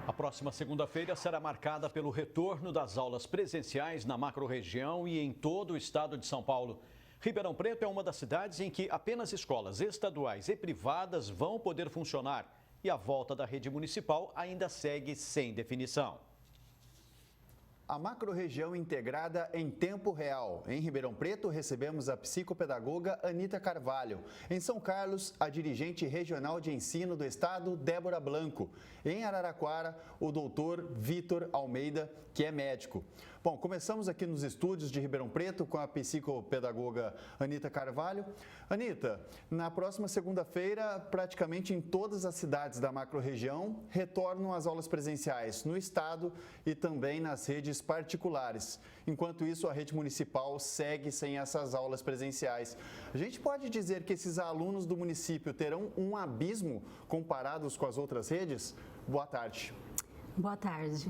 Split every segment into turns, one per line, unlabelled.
A próxima segunda-feira será marcada pelo retorno das aulas presenciais na macro-região e em todo o estado de São Paulo. Ribeirão Preto é uma das cidades em que apenas escolas estaduais e privadas vão poder funcionar e a volta da rede municipal ainda segue sem definição.
A macro-região integrada em tempo real. Em Ribeirão Preto, recebemos a psicopedagoga Anita Carvalho. Em São Carlos, a dirigente regional de ensino do estado, Débora Blanco. Em Araraquara, o doutor Vitor Almeida, que é médico. Bom, começamos aqui nos estúdios de Ribeirão Preto com a psicopedagoga Anita Carvalho. Anita, na próxima segunda-feira, praticamente em todas as cidades da macro-região, retornam as aulas presenciais no estado e também nas redes particulares. Enquanto isso, a rede municipal segue sem essas aulas presenciais. A gente pode dizer que esses alunos do município terão um abismo comparados com as outras redes? Boa tarde.
Boa tarde.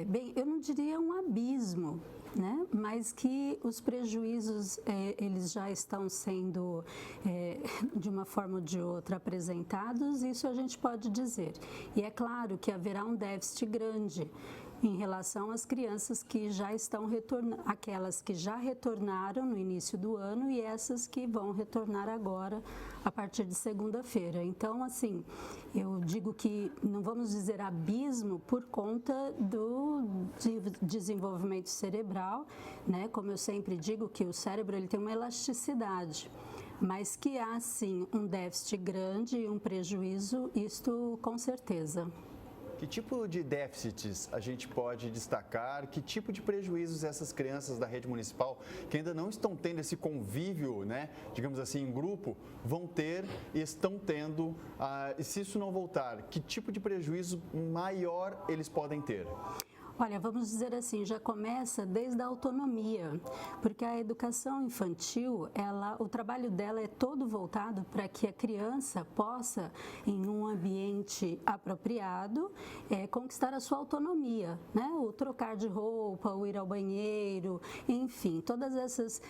Bem, eu não diria um abismo, né? Mas que os prejuízos eles já estão sendo de uma forma ou de outra apresentados, isso a gente pode dizer. E é claro que haverá um déficit grande em relação às crianças que já estão retornando, aquelas que já retornaram no início do ano e essas que vão retornar agora a partir de segunda-feira. Então, assim, eu digo que não vamos dizer abismo por conta do desenvolvimento cerebral, né? Como eu sempre digo, que o cérebro ele tem uma elasticidade, mas que há sim um déficit grande e um prejuízo, isto com certeza.
Que tipo de déficits a gente pode destacar? Que tipo de prejuízos essas crianças da rede municipal, que ainda não estão tendo esse convívio, né, digamos assim, em grupo, vão ter e estão tendo? E se isso não voltar, que tipo de prejuízo maior eles podem ter?
Olha, vamos dizer assim, já começa desde a autonomia, porque a educação infantil, o trabalho dela é todo voltado para que a criança possa, em um ambiente apropriado, conquistar a sua autonomia, né? O trocar de roupa, o ir ao banheiro, enfim, todas essas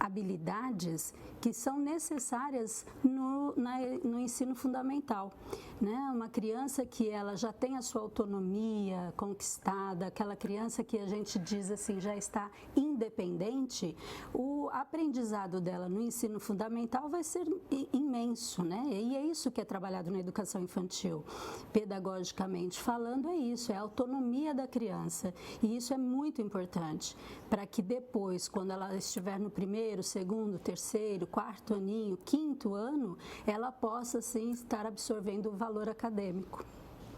habilidades que são necessárias no ensino fundamental, né? Uma criança que ela já tem a sua autonomia conquistada, aquela criança que a gente diz assim, já está independente, o aprendizado dela no ensino fundamental vai ser imenso, né? E é isso que é trabalhado na educação infantil. Pedagogicamente falando, é isso, é a autonomia da criança. E isso é muito importante para que depois, quando ela estiver no primeiro, segundo, terceiro, quarto aninho, quinto ano, ela possa, sim, estar absorvendo o valor acadêmico.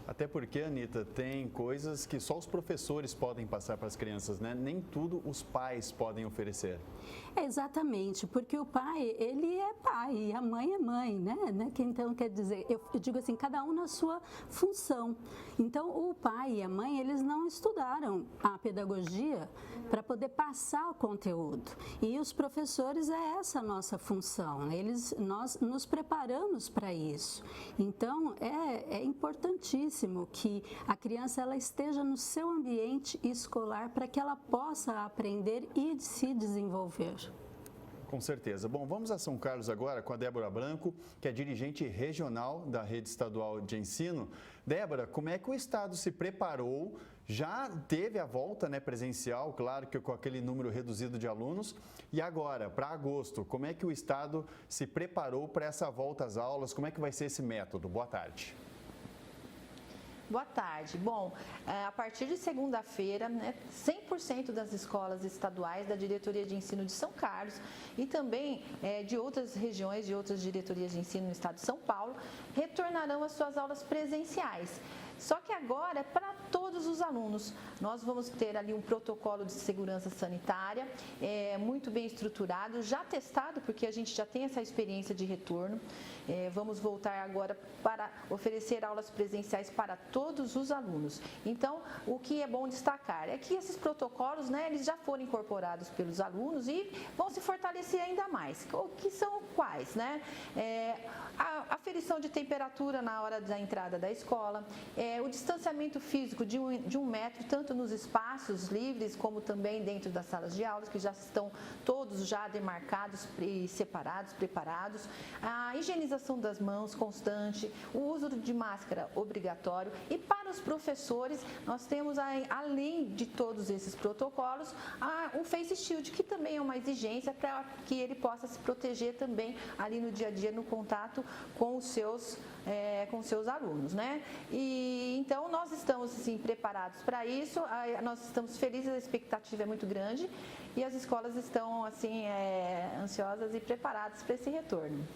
Até porque, Anita, tem coisas que só os professores podem passar para as crianças, né? Nem tudo os pais podem oferecer.
Exatamente, porque o pai, ele é pai e a mãe é mãe, né? Então, quer dizer, eu digo assim, cada um na sua função. Então, o pai e a mãe, eles não estudaram a pedagogia para poder passar o conteúdo. E os professores, é essa a nossa função, nós nos preparamos para isso. Então, é importantíssimo que a criança ela esteja no seu ambiente escolar para que ela possa aprender e se desenvolver.
Com certeza. Bom, vamos a São Carlos agora com a Débora Blanco, que é dirigente regional da Rede Estadual de Ensino. Débora, como é que o Estado se preparou? Já teve a volta, né, presencial, claro que com aquele número reduzido de alunos. E agora, para agosto, como é que o Estado se preparou para essa volta às aulas? Como é que vai ser esse método? Boa tarde.
Boa tarde. Bom, a partir de segunda-feira, né, 100% das escolas estaduais da Diretoria de Ensino de São Carlos e também de outras regiões, de outras diretorias de ensino no estado de São Paulo, retornarão às suas aulas presenciais. Só que agora é para todos os alunos. Nós vamos ter ali um protocolo de segurança sanitária muito bem estruturado, já testado, porque a gente já tem essa experiência de retorno. Vamos voltar agora para oferecer aulas presenciais para todos os alunos. Então, o que é bom destacar é que esses protocolos, né, eles já foram incorporados pelos alunos e vão se fortalecer ainda mais. O que são quais, né? A aferição de temperatura na hora da entrada da escola, o distanciamento físico de um metro, tanto nos espaços livres como também dentro das salas de aulas, que já estão todos já demarcados e separados, preparados, a higienização das mãos constante, o uso de máscara obrigatório e para para os professores, nós temos, além de todos esses protocolos, o Face Shield, que também é uma exigência para que ele possa se proteger também ali no dia a dia, no contato com os seus alunos, né? E então nós estamos assim, preparados para isso, nós estamos felizes, a expectativa é muito grande e as escolas estão assim ansiosas e preparadas para esse retorno.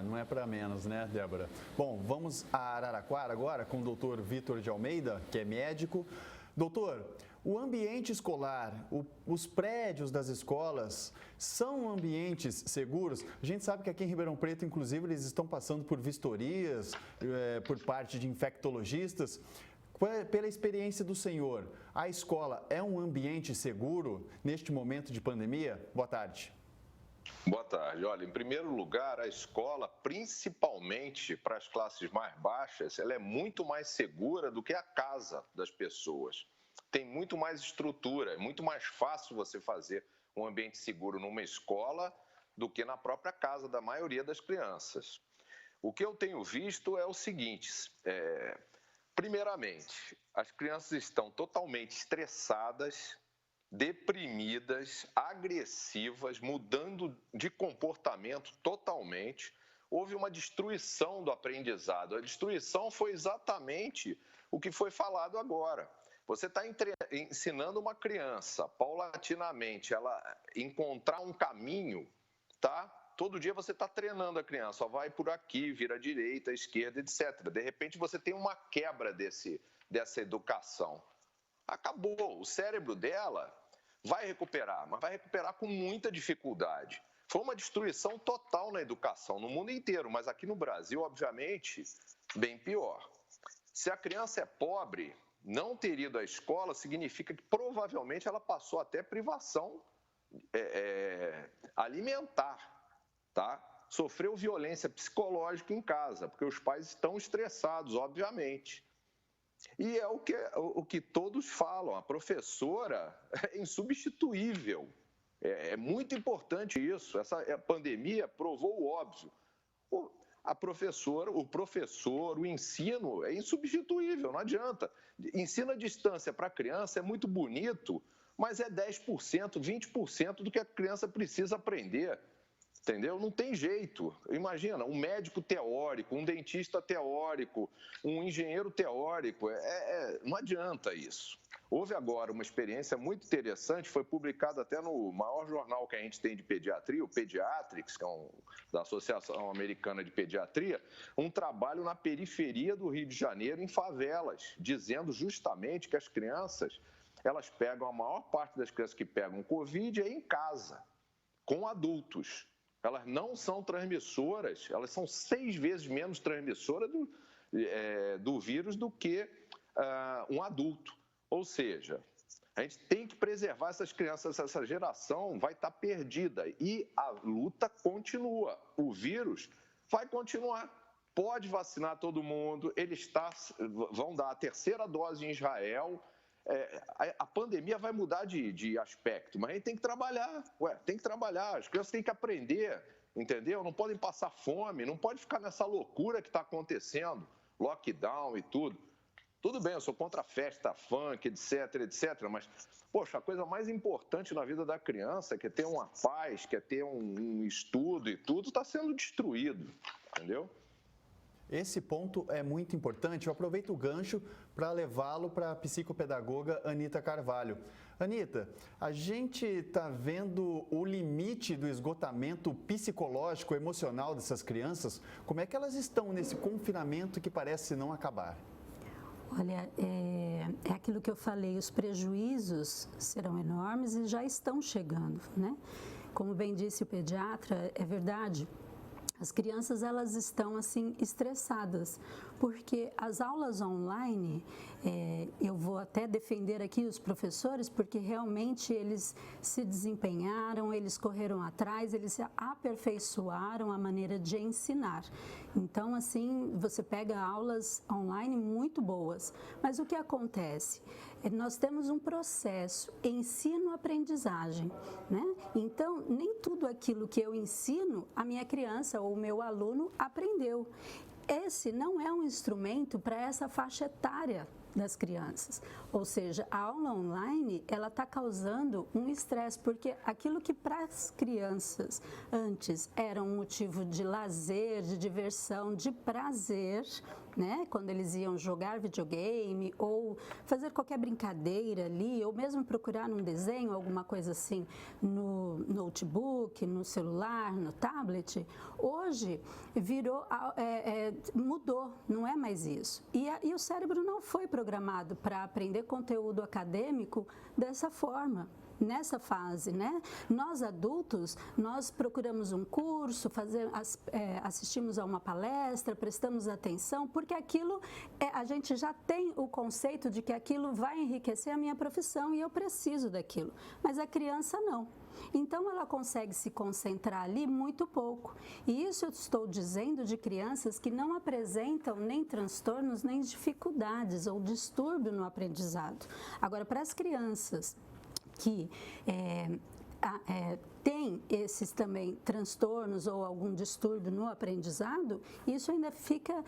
Não é para menos, né, Débora? Bom, vamos a Araraquara agora com o doutor Vitor de Almeida, que é médico. Doutor, o ambiente escolar, os prédios das escolas são ambientes seguros? A gente sabe que aqui em Ribeirão Preto, inclusive, eles estão passando por vistorias por parte de infectologistas. Pela experiência do senhor, a escola é um ambiente seguro neste momento de pandemia? Boa tarde.
Boa tarde. Olha, em primeiro lugar, a escola, principalmente para as classes mais baixas, ela é muito mais segura do que a casa das pessoas. Tem muito mais estrutura, é muito mais fácil você fazer um ambiente seguro numa escola do que na própria casa da maioria das crianças. O que eu tenho visto é o seguinte, primeiramente, as crianças estão totalmente estressadas, deprimidas, agressivas, mudando de comportamento totalmente. Houve uma destruição do aprendizado. A destruição foi exatamente o que foi falado agora. Você está ensinando uma criança, paulatinamente, ela encontrar um caminho, tá? Todo dia você está treinando a criança, vai por aqui, vira à direita, à esquerda, etc. De repente você tem uma quebra dessa educação. Acabou, o cérebro dela vai recuperar, mas vai recuperar com muita dificuldade. Foi uma destruição total na educação, no mundo inteiro, mas aqui no Brasil, obviamente, bem pior. Se a criança é pobre, não ter ido à escola significa que provavelmente ela passou até privação alimentar, tá? Sofreu violência psicológica em casa, porque os pais estão estressados, obviamente. E é o que todos falam, a professora é insubstituível. É muito importante isso. A pandemia provou o óbvio. A professora, o professor, o ensino é insubstituível, não adianta. Ensino à distância para a criança é muito bonito, mas é 10%, 20% do que a criança precisa aprender. Entendeu? Não tem jeito. Imagina, um médico teórico, um dentista teórico, um engenheiro teórico, não adianta isso. Houve agora uma experiência muito interessante, foi publicado até no maior jornal que a gente tem de pediatria, o Pediatrics, que é da Associação Americana de Pediatria, um trabalho na periferia do Rio de Janeiro, em favelas, dizendo justamente que as crianças, elas pegam, a maior parte das crianças que pegam Covid é em casa, com adultos. Elas não são transmissoras, elas são 6 vezes menos transmissoras do vírus do que um adulto. Ou seja, a gente tem que preservar essas crianças, essa geração vai estar perdida e a luta continua. O vírus vai continuar. Pode vacinar todo mundo, vão dar a 3ª dose em Israel. A pandemia vai mudar de aspecto, mas a gente tem que trabalhar, tem que trabalhar, as crianças têm que aprender, entendeu? Não podem passar fome, não pode ficar nessa loucura que está acontecendo, lockdown e tudo. Tudo bem, eu sou contra a festa, funk, etc, mas, poxa, a coisa mais importante na vida da criança, que é ter uma paz, que é ter um estudo e tudo, está sendo destruído, entendeu?
Esse ponto é muito importante. Eu aproveito o gancho para levá-lo para a psicopedagoga Anita Carvalho. Anita, a gente está vendo o limite do esgotamento psicológico, emocional dessas crianças. Como é que elas estão nesse confinamento que parece não acabar?
Olha, é aquilo que eu falei, os prejuízos serão enormes e já estão chegando, né? Como bem disse o pediatra, é verdade. As crianças, elas estão, assim, estressadas, porque as aulas online, eu vou até defender aqui os professores, porque realmente eles se desempenharam, eles correram atrás, eles se aperfeiçoaram a maneira de ensinar. Então, assim, você pega aulas online muito boas, mas o que acontece? Nós temos um processo ensino-aprendizagem, né? Então, nem tudo aquilo que eu ensino, a minha criança ou o meu aluno aprendeu. Esse não é um instrumento para essa faixa etária das crianças. Ou seja, a aula online, ela está causando um estresse, porque aquilo que para as crianças antes era um motivo de lazer, de diversão, de prazer, né? Quando eles iam jogar videogame ou fazer qualquer brincadeira ali, ou mesmo procurar um desenho, alguma coisa assim, no notebook, no celular, no tablet, hoje virou, mudou, não é mais isso. E o cérebro não foi programado para aprender conteúdo acadêmico dessa forma. Nessa fase, né? Nós adultos, nós procuramos um curso, assistimos a uma palestra, prestamos atenção, porque aquilo, a gente já tem o conceito de que aquilo vai enriquecer a minha profissão e eu preciso daquilo. Mas a criança não. Então, ela consegue se concentrar ali muito pouco. E isso eu estou dizendo de crianças que não apresentam nem transtornos, nem dificuldades ou distúrbio no aprendizado. Agora, para as crianças que tem esses também transtornos ou algum distúrbio no aprendizado, isso ainda fica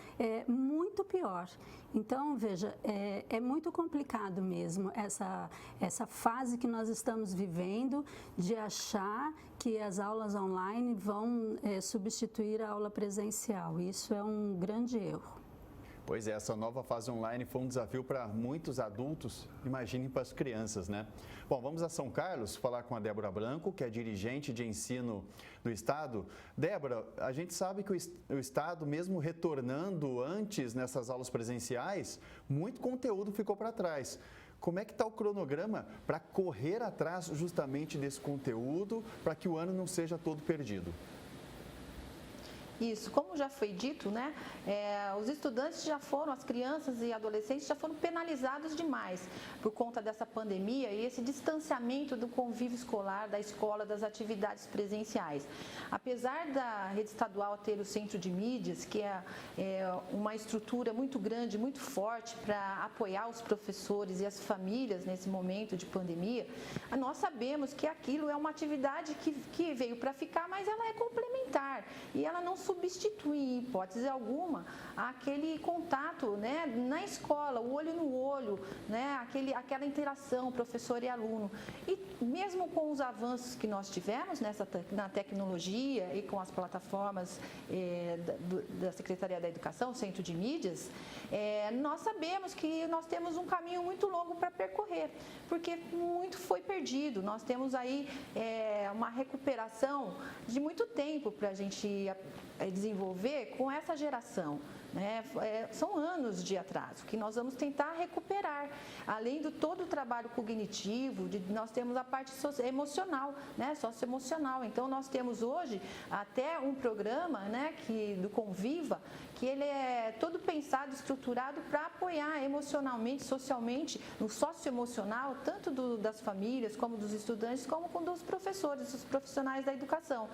muito pior. Então, veja, é muito complicado mesmo essa fase que nós estamos vivendo de achar que as aulas online vão substituir a aula presencial. Isso é um grande erro.
Pois é, essa nova fase online foi um desafio para muitos adultos, imaginem para as crianças, né? Bom, vamos a São Carlos falar com a Débora Branco, que é dirigente de ensino do Estado. Débora, a gente sabe que o Estado, mesmo retornando antes nessas aulas presenciais, muito conteúdo ficou para trás. Como é que está o cronograma para correr atrás justamente desse conteúdo, para que o ano não seja todo perdido?
Isso, como já foi dito, né, os estudantes já foram, as crianças e adolescentes já foram penalizados demais por conta dessa pandemia e esse distanciamento do convívio escolar, da escola, das atividades presenciais. Apesar da rede estadual ter o centro de mídias, que é uma estrutura muito grande, muito forte para apoiar os professores e as famílias nesse momento de pandemia, nós sabemos que aquilo é uma atividade que veio para ficar, mas ela é complementar e ela não substitui, em hipótese alguma, aquele contato, né, na escola, o olho no olho, né, aquela interação professor e aluno. E mesmo com os avanços que nós tivemos na tecnologia e com as plataformas da Secretaria da Educação, Centro de Mídias, nós sabemos que nós temos um caminho muito longo para percorrer, porque muito foi perdido. Nós temos aí uma recuperação de muito tempo para a gente desenvolver com essa geração. Né? São anos de atraso que nós vamos tentar recuperar, além do todo o trabalho cognitivo, nós temos a parte emocional, né? Socioemocional. Então nós temos hoje até um programa, né, do Conviva, que ele é todo pensado, estruturado para apoiar emocionalmente, socialmente, no socioemocional, tanto das famílias, como dos estudantes, como dos professores, dos profissionais da educação.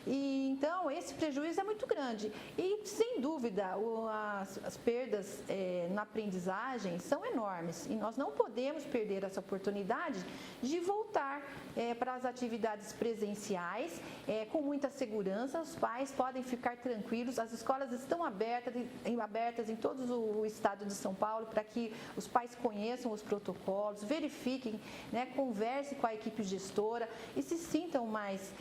E então esse prejuízo é muito grande e, sem dúvida, as perdas na aprendizagem são enormes e nós não podemos perder essa oportunidade de voltar para as atividades presenciais com muita segurança. Os pais podem ficar tranquilos, as escolas estão abertas em todo o estado de São Paulo para que os pais conheçam os protocolos, verifiquem, né, conversem com a equipe gestora e se sintam mais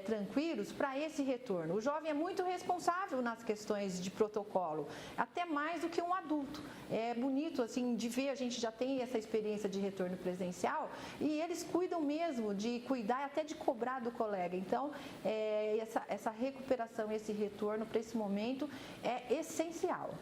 tranquilos para esse retorno. O jovem é muito responsável nas questões de protocolo, até mais do que um adulto. É bonito assim de ver, a gente já tem essa experiência de retorno presencial e eles cuidam mesmo de cuidar até de cobrar do colega. Então, essa recuperação, esse retorno para esse momento é essencial.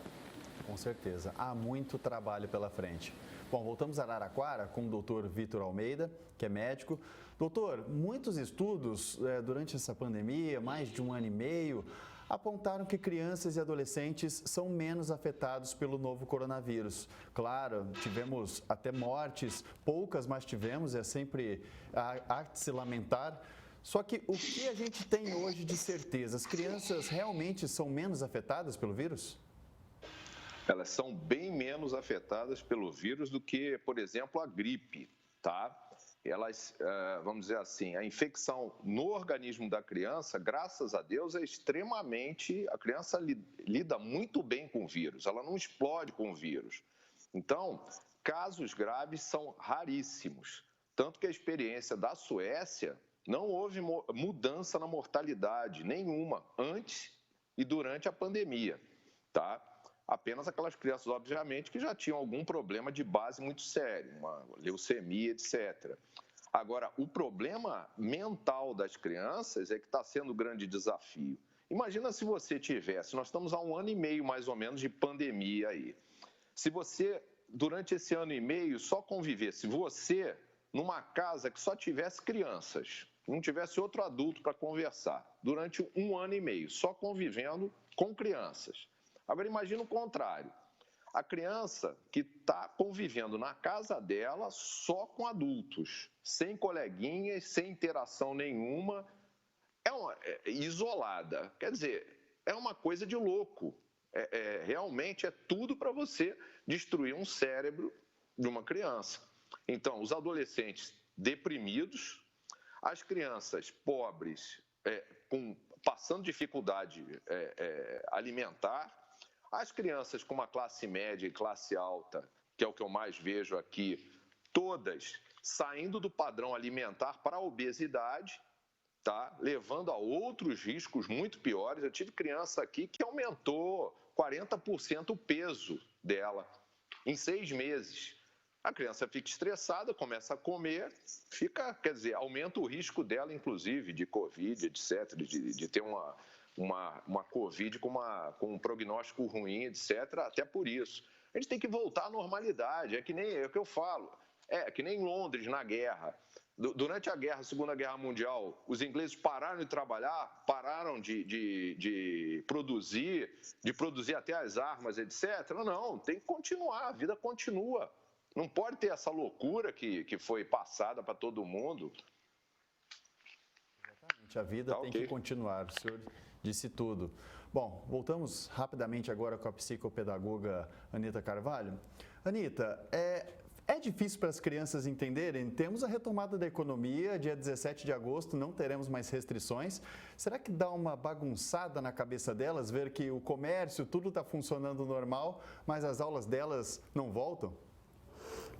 Com certeza, há muito trabalho pela frente. Bom, voltamos a Araraquara com o doutor Vitor Almeida, que é médico. Doutor, muitos estudos durante essa pandemia, mais de 1 ano e meio, apontaram que crianças e adolescentes são menos afetados pelo novo coronavírus. Claro, tivemos até mortes, poucas, mas tivemos, é sempre há de se lamentar. Só que o que a gente tem hoje de certeza? As crianças realmente são menos afetadas pelo vírus?
Elas são bem menos afetadas pelo vírus do que, por exemplo, a gripe, tá? Elas, vamos dizer assim, a infecção no organismo da criança, graças a Deus, a criança lida muito bem com o vírus, ela não explode com o vírus. Então, casos graves são raríssimos. Tanto que a experiência da Suécia não houve mudança na mortalidade nenhuma antes e durante a pandemia, tá? Apenas aquelas crianças, obviamente, que já tinham algum problema de base muito sério, uma leucemia, etc. Agora, o problema mental das crianças é que está sendo um grande desafio. Imagina se você tivesse, nós estamos há 1 ano e meio mais ou menos de pandemia aí. Se você, durante esse ano e meio, só convivesse você numa casa que só tivesse crianças, não tivesse outro adulto para conversar, durante 1 ano e meio, só convivendo com crianças. Agora, imagina o contrário. A criança que está convivendo na casa dela só com adultos, sem coleguinhas, sem interação nenhuma, isolada. Quer dizer, é uma coisa de louco. Realmente é tudo para você destruir um cérebro de uma criança. Então, os adolescentes deprimidos, as crianças pobres passando dificuldade alimentar, as crianças com uma classe média e classe alta, que é o que eu mais vejo aqui, todas saindo do padrão alimentar para a obesidade, tá? Levando a outros riscos muito piores. Eu tive criança aqui que aumentou 40% o peso dela em 6 meses. A criança fica estressada, começa a comer, aumenta o risco dela, inclusive, de Covid, etc., de ter uma Covid com um prognóstico ruim, etc., até por isso. A gente tem que voltar à normalidade, é o que eu falo, que nem em Londres, na guerra. Durante a Segunda Guerra Mundial, os ingleses pararam de trabalhar, pararam de produzir até as armas, etc. Não, tem que continuar, a vida continua. Não pode ter essa loucura que foi passada para todo mundo.
Exatamente, a vida tem que continuar, o senhor disse tudo. Bom, voltamos rapidamente agora com a psicopedagoga Anita Carvalho. Anita, é difícil para as crianças entenderem? Temos a retomada da economia, dia 17 de agosto, não teremos mais restrições. Será que dá uma bagunçada na cabeça delas ver que o comércio, tudo está funcionando normal, mas as aulas delas não voltam?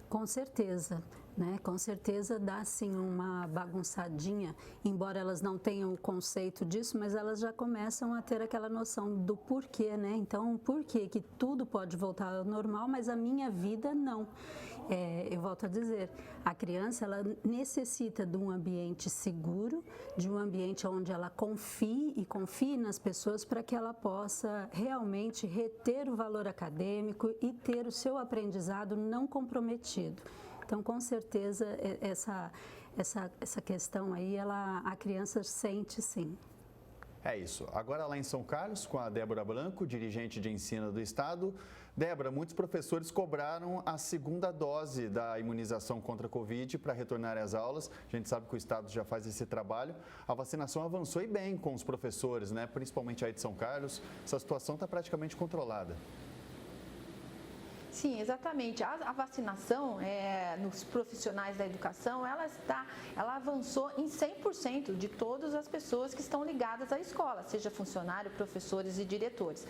Com certeza, né? Com certeza dá sim uma bagunçadinha, embora elas não tenham o conceito disso, mas elas já começam a ter aquela noção do porquê, né? Então, por que tudo pode voltar ao normal, mas a minha vida não? Eu volto a dizer, a criança ela necessita de um ambiente seguro, de um ambiente onde ela confie nas pessoas para que ela possa realmente reter o valor acadêmico e ter o seu aprendizado não comprometido. Então, com certeza, essa questão aí, a criança sente sim.
É isso. Agora lá em São Carlos, com a Débora Blanco, dirigente de ensino do estado. Débora, muitos professores cobraram a segunda dose da imunização contra a Covid para retornar às aulas. A gente sabe que o estado já faz esse trabalho. A vacinação avançou e bem com os professores, né? Principalmente aí de São Carlos. Essa situação está praticamente controlada.
Sim, exatamente. A vacinação nos profissionais da educação, ela avançou em 100% de todas as pessoas que estão ligadas à escola, seja funcionário, professores e diretores.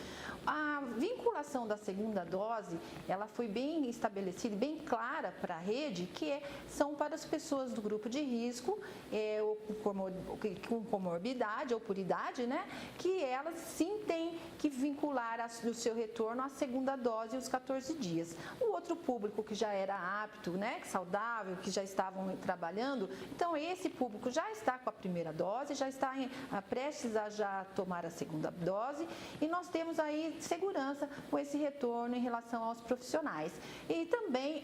A vinculação da segunda dose, ela foi bem estabelecida, bem clara para a rede, que são para as pessoas do grupo de risco, com comorbidade ou por idade, né? Que elas sim têm que vincular o seu retorno à segunda dose os 14 dias. O outro público que já era apto, né, saudável, que já estavam trabalhando, então esse público já está com a primeira dose, já está prestes a já tomar a segunda dose e nós temos aí segurança com esse retorno em relação aos profissionais. E também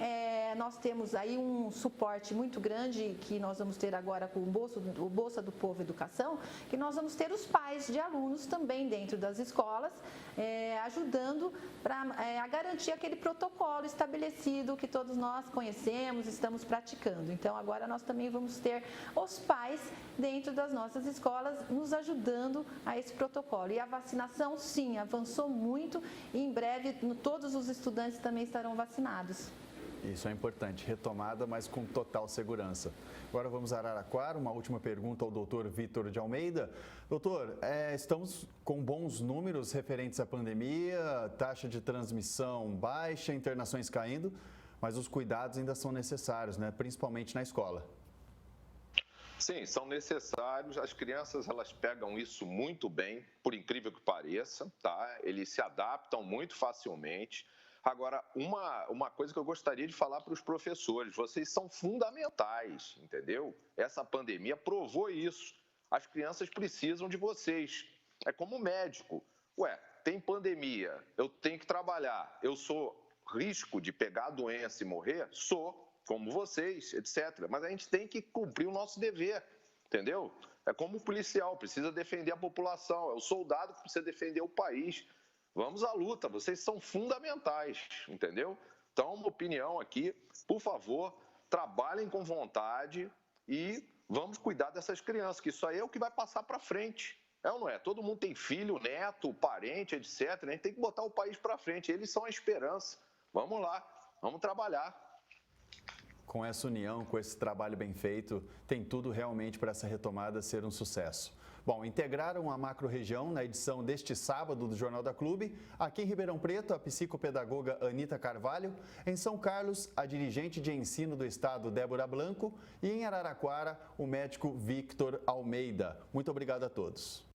nós temos aí um suporte muito grande que nós vamos ter agora com o Bolsa do Povo Educação, que nós vamos ter os pais de alunos também dentro das escolas, ajudando a garantir aquele protocolo estabelecido que todos nós conhecemos, estamos praticando. Então, agora nós também vamos ter os pais dentro das nossas escolas nos ajudando a esse protocolo. E a vacinação, sim, avançou muito e em breve todos os estudantes também estarão vacinados.
Isso é importante, retomada, mas com total segurança. Agora vamos a Araraquara, uma última pergunta ao doutor Vitor de Almeida. Doutor, estamos com bons números referentes à pandemia, taxa de transmissão baixa, internações caindo, mas os cuidados ainda são necessários, né? Principalmente na escola.
Sim, são necessários. As crianças, elas pegam isso muito bem, por incrível que pareça, tá? Eles se adaptam muito facilmente. Agora, uma coisa que eu gostaria de falar para os professores, vocês são fundamentais, entendeu? Essa pandemia provou isso. As crianças precisam de vocês. É como médico. Tem pandemia, eu tenho que trabalhar, eu sou risco de pegar a doença e morrer? Sou, como vocês, etc. Mas a gente tem que cumprir o nosso dever, entendeu? É como o policial, precisa defender a população, é o soldado que precisa defender o país. Vamos à luta, vocês são fundamentais, entendeu? Então, uma opinião aqui, por favor, trabalhem com vontade e vamos cuidar dessas crianças, que isso aí é o que vai passar para frente. É ou não é? Todo mundo tem filho, neto, parente, etc. A gente tem que botar o país para frente, eles são a esperança. Vamos lá, vamos trabalhar.
Com essa união, com esse trabalho bem feito, tem tudo realmente para essa retomada ser um sucesso. Bom, integraram a macro-região na edição deste sábado do Jornal da Clube. Aqui em Ribeirão Preto, a psicopedagoga Anita Carvalho. Em São Carlos, a dirigente de ensino do estado, Débora Blanco. E em Araraquara, o médico Victor Almeida. Muito obrigado a todos.